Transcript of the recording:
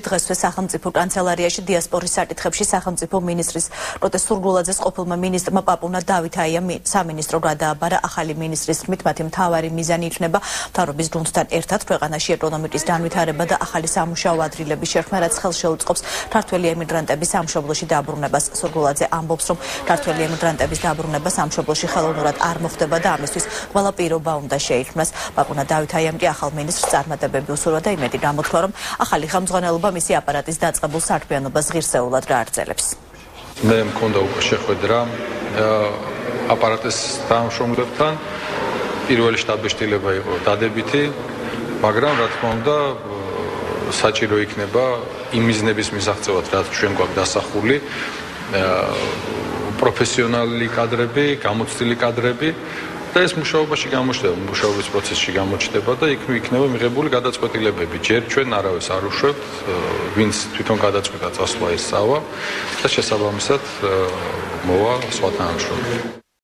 დღესვე სახელმწიფო კანცელარიაში დიასპორის საკითხებში სახელმწიფო მინისტრის როტე სურგულაძეს ყოფილმა მინისტრმა პაპუნა დავითაიამ სამინისტრო გადააბარა. ახალი მინისტრის თქმით, მათი მთავარი მიზანი იქნება მთავრობის გუნდთან ერთად ქვეყანაში ეკონომიკის განვითარება და ახალი სამუშაო ადგილების შექმნა, რაც ხელს შეუწყობს ქართველი ემიგრანტების სამშობლოში დაბრუნებას. სურგულაძე ამბობს, რომ ქართველი ემიგრანტების დაბრუნება სამშობლოში ხელოვნურად არ მოხდება და ამისთვის ყველა პირობა უნდა შეიქმნას. პაპუნა დავითაიამ კი ახალ მინისტრს წარმატებები უსურვა და იმედი გამოთქვა, რომ ახალი ხელმძღვანელობა მისი აპარატის დაწყებულ საქმიანობას ღირსეულად გააგრძელებს. მე მქონდა უკვე შეხვედრა აპარატის თანამშრომლებთან. პირველი შტაბ-ბეჭდილება იყო დადებითი, მაგრამ რა თქმა უნდა საჭირო იქნება იმ მიზნების მისაღწევად, რაც ჩვენ გვაქვს დასახული, პროფესიონალი კადრები, გამოცდილი კადრები. და ეს მუშაობაში გამოჩნდება, მუშაობის პროცესში გამოჩნდება და იქნება მიღებული გადაწყვეტილებები. ჯერ ჩვენ არავის არ უშვებთ, ვინც თვითონ გადაწყვიტა წასვლა ეს სწავლა და შესაბამისად მოვა სხვა თანამშრომლები.